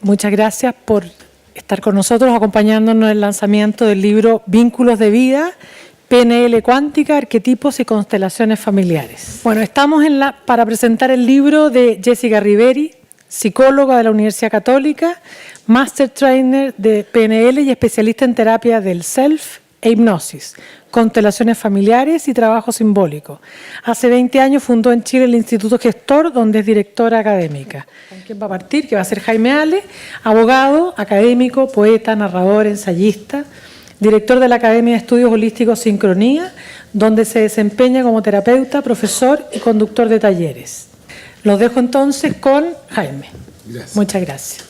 Muchas gracias por estar con nosotros, acompañándonos en el lanzamiento del libro Vínculos de Vida, PNL Cuántica, Arquetipos y Constelaciones Familiares. Bueno, estamos para presentar el libro de Jessica Riveri, psicóloga de la Universidad Católica, Master Trainer de PNL y especialista en terapia del Self e hipnosis, constelaciones familiares y trabajo simbólico. Hace 20 años fundó en Chile el Instituto Gestor, donde es directora académica. ¿Con quién va a partir? Que va a ser Jaime Ale, abogado, académico, poeta, narrador, ensayista, director de la Academia de Estudios Holísticos Sincronía, donde se desempeña como terapeuta, profesor y conductor de talleres. Los dejo entonces con Jaime. Gracias. Muchas gracias.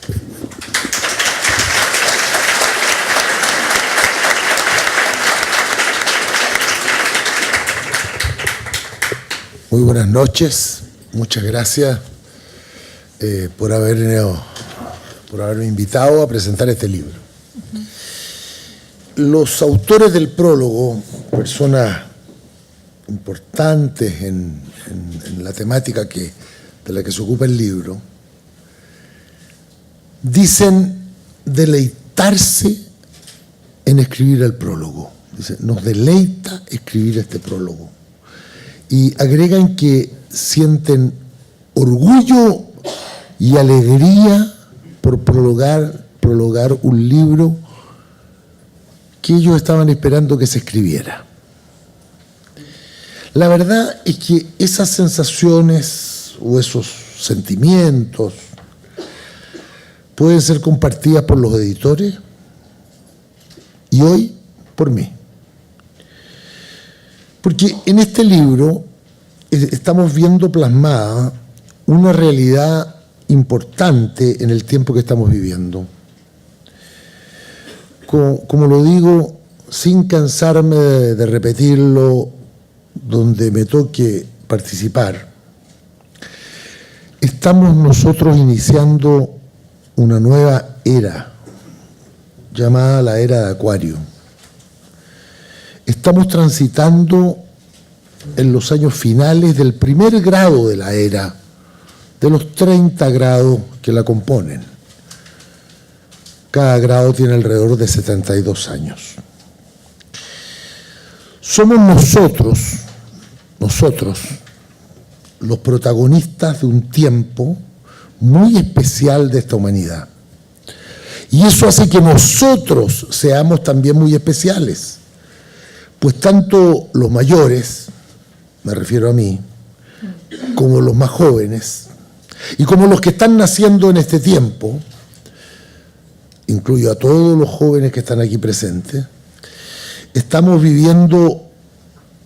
Muy buenas noches, muchas gracias por haberme invitado a presentar este libro. Los autores del prólogo, personas importantes en la temática de la que se ocupa el libro, dicen deleitarse en escribir el prólogo. Dicen, nos deleita escribir este prólogo. Y agregan que sienten orgullo y alegría por prologar un libro que ellos estaban esperando que se escribiera. La verdad es que esas sensaciones o esos sentimientos pueden ser compartidas por los editores y hoy por mí. Porque en este libro estamos viendo plasmada una realidad importante en el tiempo que estamos viviendo. Como lo digo, sin cansarme de repetirlo donde me toque participar, estamos nosotros iniciando una nueva era, llamada la era de Acuario. Estamos transitando en los años finales del primer grado de la era, de los 30 grados que la componen. Cada grado tiene alrededor de 72 años. Somos nosotros, los protagonistas de un tiempo muy especial de esta humanidad. Y eso hace que nosotros seamos también muy especiales. Pues tanto los mayores, me refiero a mí, como los más jóvenes, y como los que están naciendo en este tiempo, incluyo a todos los jóvenes que están aquí presentes, estamos viviendo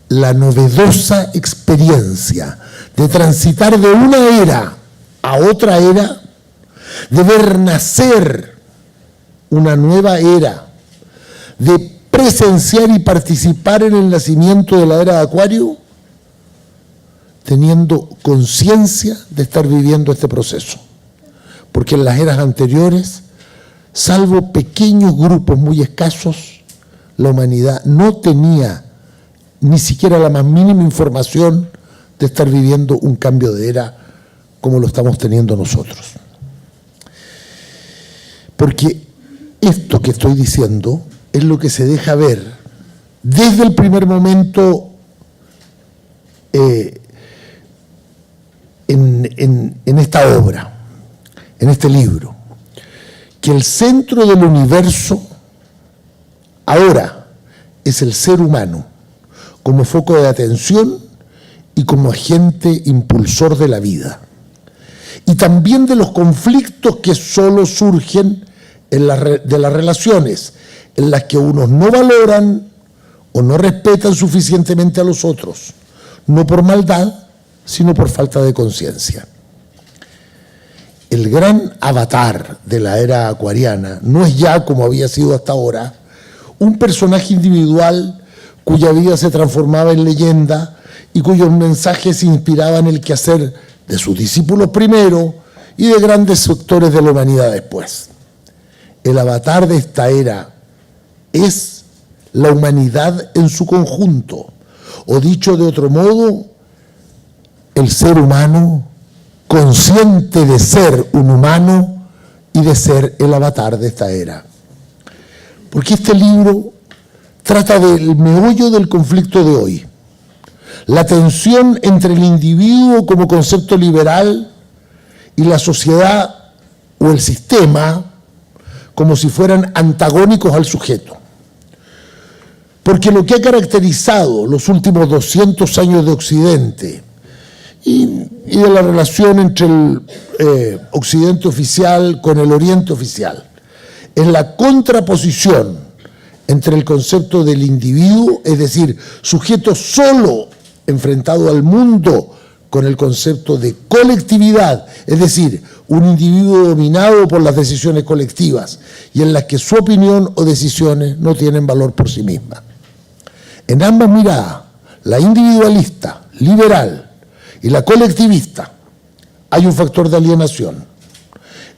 la novedosa experiencia de transitar de una era a otra era, de ver nacer una nueva era, de presenciar y participar en el nacimiento de la era de Acuario, teniendo conciencia de estar viviendo este proceso. Porque en las eras anteriores, salvo pequeños grupos muy escasos, la humanidad no tenía ni siquiera la más mínima información de estar viviendo un cambio de era como lo estamos teniendo nosotros. Porque esto que estoy diciendo es lo que se deja ver desde el primer momento en esta obra, en este libro, que el centro del universo ahora es el ser humano como foco de atención y como agente impulsor de la vida, y también de los conflictos que solo surgen de las relaciones en las que unos no valoran o no respetan suficientemente a los otros, no por maldad, sino por falta de conciencia. El gran avatar de la era acuariana no es ya, como había sido hasta ahora, un personaje individual cuya vida se transformaba en leyenda y cuyos mensajes se inspiraban en el quehacer de sus discípulos primero y de grandes sectores de la humanidad después. El avatar de esta era es la humanidad en su conjunto, o dicho de otro modo, el ser humano consciente de ser un humano y de ser el avatar de esta era. Porque este libro trata del meollo del conflicto de hoy, la tensión entre el individuo como concepto liberal y la sociedad o el sistema como si fueran antagónicos al sujeto. Porque lo que ha caracterizado los últimos 200 años de Occidente y de la relación entre el Occidente oficial con el Oriente oficial es la contraposición entre el concepto del individuo, es decir, sujeto solo enfrentado al mundo, con el concepto de colectividad, es decir, un individuo dominado por las decisiones colectivas y en las que su opinión o decisiones no tienen valor por sí mismas. En ambas miradas, la individualista, liberal y la colectivista, hay un factor de alienación.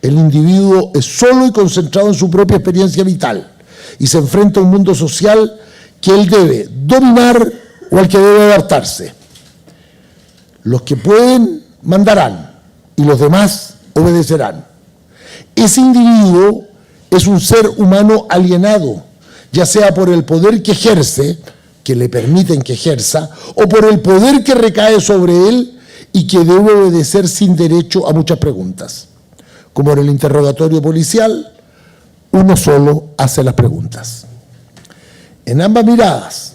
El individuo es solo y concentrado en su propia experiencia vital y se enfrenta a un mundo social que él debe dominar o al que debe adaptarse. Los que pueden mandarán y los demás obedecerán. Ese individuo es un ser humano alienado, ya sea por el poder que ejerce, que le permiten que ejerza, o por el poder que recae sobre él y que debe obedecer sin derecho a muchas preguntas. Como en el interrogatorio policial, uno solo hace las preguntas. En ambas miradas,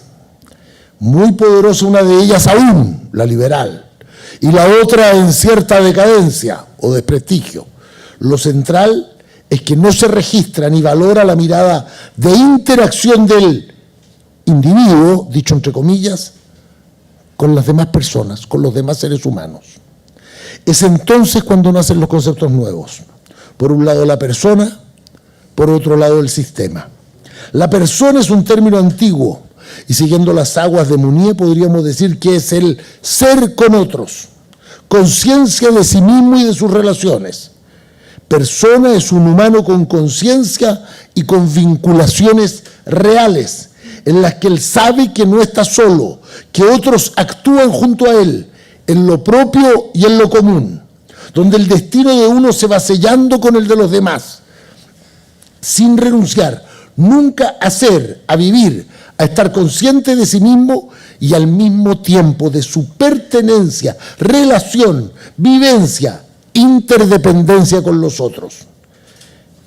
muy poderosa una de ellas aún, la liberal, y la otra en cierta decadencia o desprestigio. Lo central es que no se registra ni valora la mirada de interacción del individuo, dicho entre comillas, con las demás personas, con los demás seres humanos. Es entonces cuando nacen los conceptos nuevos. Por un lado la persona, por otro lado el sistema. La persona es un término antiguo, y siguiendo las aguas de Mounier podríamos decir que es el ser con otros, conciencia de sí mismo y de sus relaciones. Persona es un humano con conciencia y con vinculaciones reales, en las que él sabe que no está solo, que otros actúan junto a él, en lo propio y en lo común, donde el destino de uno se va sellando con el de los demás, sin renunciar nunca a ser, a vivir, a estar consciente de sí mismo y al mismo tiempo de su pertenencia, relación, vivencia, interdependencia con los otros.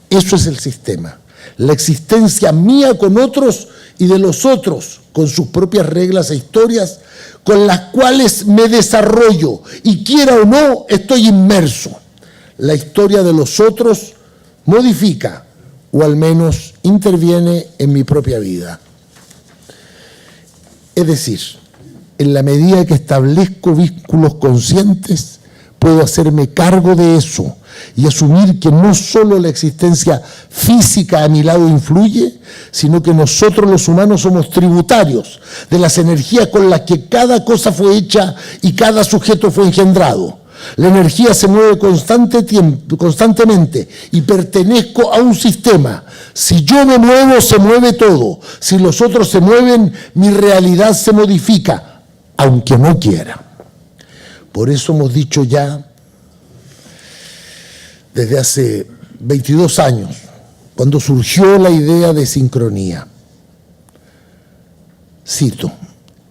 Eso es el sistema, la existencia mía con otros y de los otros, con sus propias reglas e historias, con las cuales me desarrollo y quiera o no, estoy inmerso. La historia de los otros modifica, o al menos interviene en mi propia vida. Es decir, en la medida que establezco vínculos conscientes, puedo hacerme cargo de eso y asumir que no solo la existencia física a mi lado influye, sino que nosotros los humanos somos tributarios de las energías con las que cada cosa fue hecha y cada sujeto fue engendrado. La energía se mueve constantemente y pertenezco a un sistema. Si yo me muevo, se mueve todo. Si los otros se mueven, mi realidad se modifica, aunque no quiera. Por eso hemos dicho ya, desde hace 22 años, cuando surgió la idea de sincronía, cito,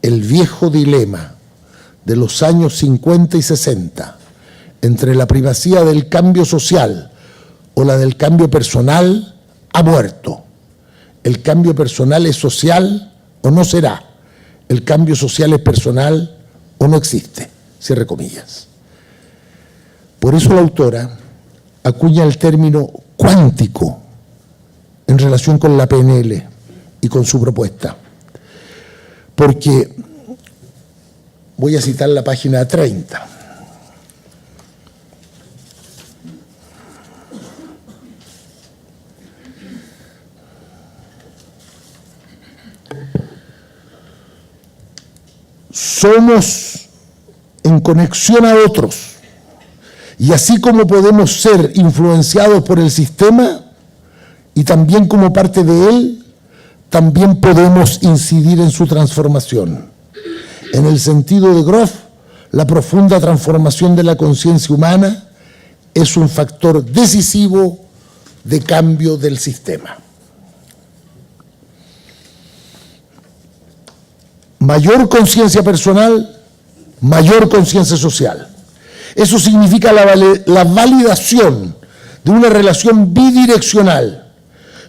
el viejo dilema de los años 50 y 60, entre la primacía del cambio social o la del cambio personal, ha muerto. El cambio personal es social o no será. El cambio social es personal o no existe. Cierre comillas. Por eso la autora acuña el término cuántico en relación con la PNL y con su propuesta. Porque, voy a citar la página 30. Somos en conexión a otros, y así como podemos ser influenciados por el sistema y también como parte de él, también podemos incidir en su transformación. En el sentido de Grof, la profunda transformación de la conciencia humana es un factor decisivo de cambio del sistema. Mayor conciencia personal, mayor conciencia social. Eso significa la validación de una relación bidireccional.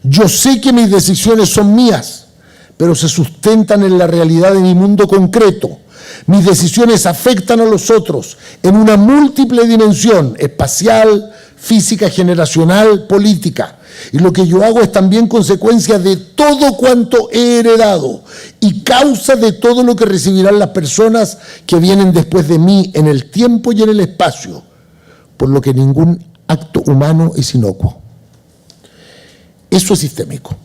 Yo sé que mis decisiones son mías, pero se sustentan en la realidad de mi mundo concreto. Mis decisiones afectan a los otros en una múltiple dimensión, espacial, física, generacional, política. Y lo que yo hago es también consecuencia de todo cuanto he heredado y causa de todo lo que recibirán las personas que vienen después de mí en el tiempo y en el espacio, por lo que ningún acto humano es inocuo. Eso es sistémico.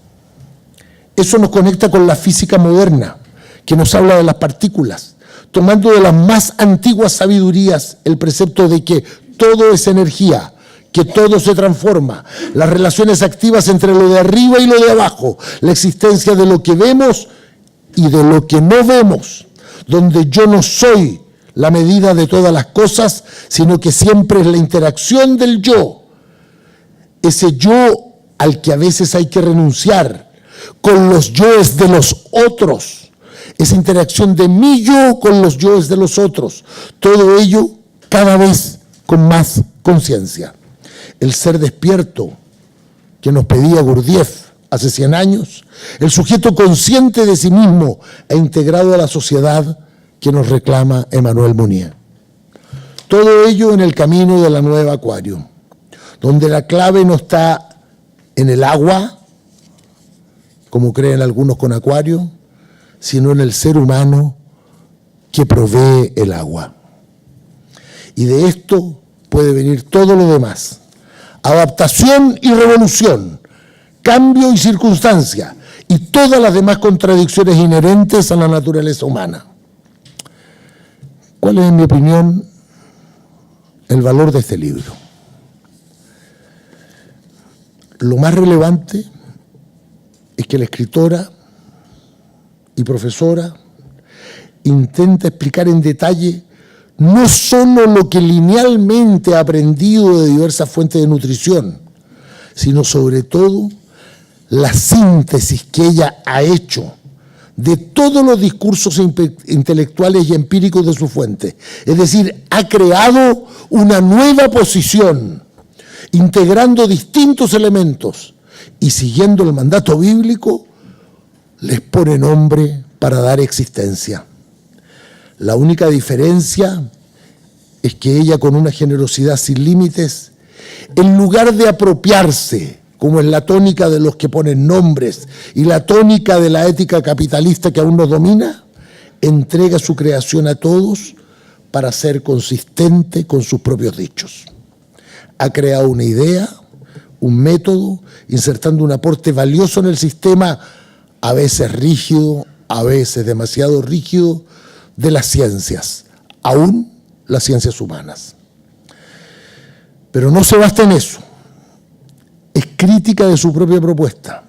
Eso nos conecta con la física moderna, que nos habla de las partículas, tomando de las más antiguas sabidurías el precepto de que todo es energía, que todo se transforma, las relaciones activas entre lo de arriba y lo de abajo, la existencia de lo que vemos y de lo que no vemos, donde yo no soy la medida de todas las cosas, sino que siempre es la interacción del yo, ese yo al que a veces hay que renunciar, con los yoes de los otros, esa interacción de mi yo con los yoes de los otros, todo ello cada vez con más conciencia. El ser despierto que nos pedía Gurdjieff hace 100 años, el sujeto consciente de sí mismo e integrado a la sociedad que nos reclama Emmanuel Mounier. Todo ello en el camino de la nueva Acuario, donde la clave no está en el agua, como creen algunos con Acuario, sino en el ser humano que provee el agua. Y de esto puede venir todo lo demás. Adaptación y revolución, cambio y circunstancia, y todas las demás contradicciones inherentes a la naturaleza humana. ¿Cuál es, en mi opinión, el valor de este libro? Lo más relevante es que la escritora y profesora intenta explicar en detalle no solo lo que linealmente ha aprendido de diversas fuentes de nutrición, sino sobre todo la síntesis que ella ha hecho de todos los discursos intelectuales y empíricos de su fuente. Es decir, ha creado una nueva posición, integrando distintos elementos y siguiendo el mandato bíblico, les pone nombre para dar existencia. La única diferencia es que ella, con una generosidad sin límites, en lugar de apropiarse, como es la tónica de los que ponen nombres y la tónica de la ética capitalista que aún nos domina, entrega su creación a todos para ser consistente con sus propios dichos. Ha creado una idea, un método, insertando un aporte valioso en el sistema, a veces rígido, a veces demasiado rígido, de las ciencias, aún las ciencias humanas. Pero no se basta en eso. Es crítica de su propia propuesta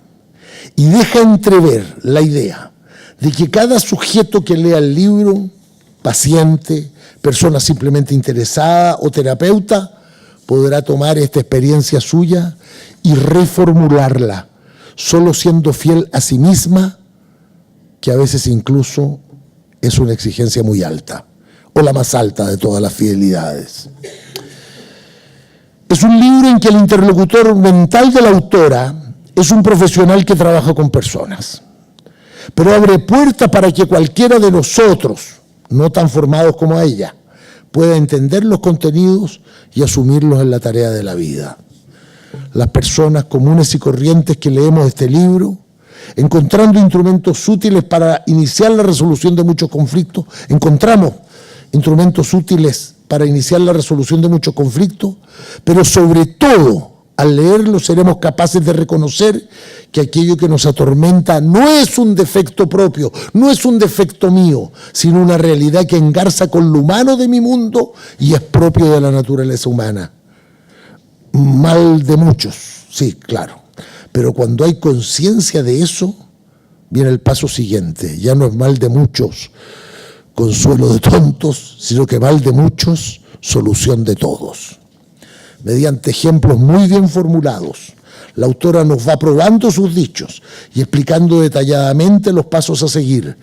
y deja entrever la idea de que cada sujeto que lea el libro, paciente, persona simplemente interesada o terapeuta, podrá tomar esta experiencia suya y reformularla, solo siendo fiel a sí misma, que a veces incluso es una exigencia muy alta, o la más alta de todas las fidelidades. Es un libro en que el interlocutor mental de la autora es un profesional que trabaja con personas, pero abre puertas para que cualquiera de nosotros, no tan formados como ella, pueda entender los contenidos y asumirlos en la tarea de la vida. Las personas comunes y corrientes que leemos este libro, encontrando instrumentos útiles para iniciar la resolución de muchos conflictos, encontramos instrumentos útiles para iniciar la resolución de muchos conflictos, pero sobre todo, al leerlo seremos capaces de reconocer que aquello que nos atormenta no es un defecto propio, no es un defecto mío, sino una realidad que engarza con lo humano de mi mundo y es propio de la naturaleza humana. Mal de muchos, sí, claro, pero cuando hay conciencia de eso, viene el paso siguiente. Ya no es mal de muchos, consuelo de tontos, sino que mal de muchos, solución de todos. Mediante ejemplos muy bien formulados, La autora nos va probando sus dichos y explicando detalladamente los pasos a seguir,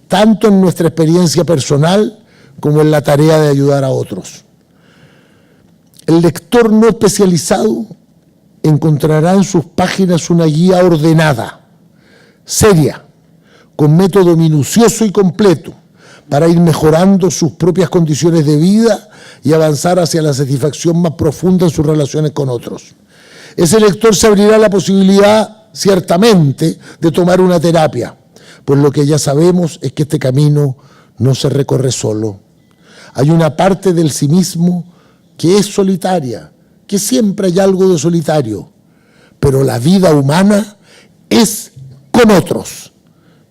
tanto en nuestra experiencia personal como en la tarea de ayudar a otros. El lector no especializado encontrará en sus páginas una guía ordenada, seria, con método minucioso y completo, para ir mejorando sus propias condiciones de vida y avanzar hacia la satisfacción más profunda en sus relaciones con otros. Ese lector se abrirá la posibilidad, ciertamente, de tomar una terapia, pues lo que ya sabemos es que este camino no se recorre solo. Hay una parte del sí mismo que es solitaria, que siempre hay algo de solitario, pero la vida humana es con otros,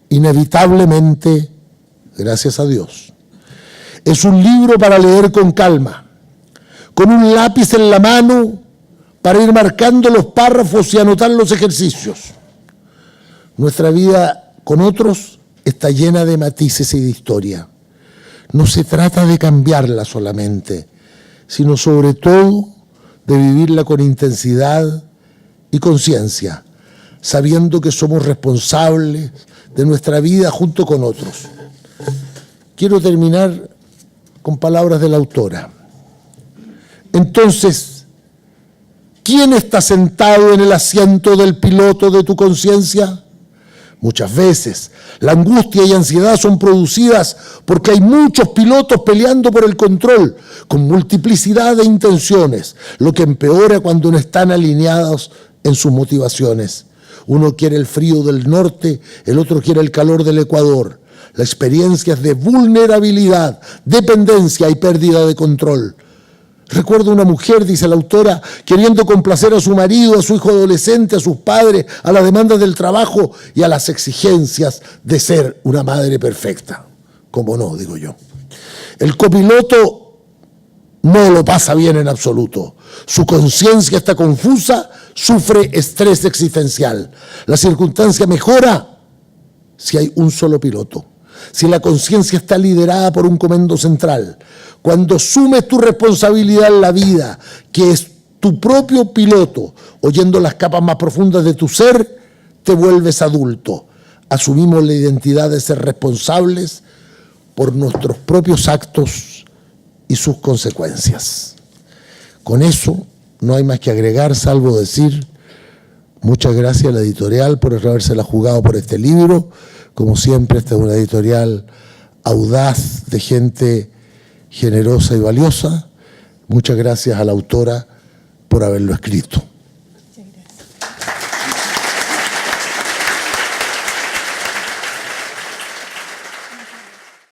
inevitablemente, gracias a Dios. Es un libro para leer con calma, con un lápiz en la mano para ir marcando los párrafos y anotar los ejercicios. Nuestra vida con otros está llena de matices y de historia. No se trata de cambiarla solamente, sino sobre todo de vivirla con intensidad y conciencia, sabiendo que somos responsables de nuestra vida junto con otros. Quiero terminar con palabras de la autora. Entonces, ¿quién está sentado en el asiento del piloto de tu conciencia? Muchas veces la angustia y ansiedad son producidas porque hay muchos pilotos peleando por el control, con multiplicidad de intenciones, lo que empeora cuando no están alineados en sus motivaciones. Uno quiere el frío del norte, el otro quiere el calor del Ecuador. La experiencia es de vulnerabilidad, dependencia y pérdida de control. Recuerdo una mujer, dice la autora, queriendo complacer a su marido, a su hijo adolescente, a sus padres, a las demandas del trabajo y a las exigencias de ser una madre perfecta. ¿Cómo no? Digo yo. El copiloto no lo pasa bien en absoluto. Su conciencia está confusa, sufre estrés existencial. La circunstancia mejora si hay un solo piloto. Si la conciencia está liderada por un comando central, cuando asumes tu responsabilidad en la vida, que es tu propio piloto, oyendo las capas más profundas de tu ser, te vuelves adulto. Asumimos la identidad de ser responsables por nuestros propios actos y sus consecuencias. Con eso no hay más que agregar, salvo decir muchas gracias a la editorial por habérsela jugado por este libro. Como siempre, esta es una editorial audaz, de gente generosa y valiosa. Muchas gracias a la autora por haberlo escrito.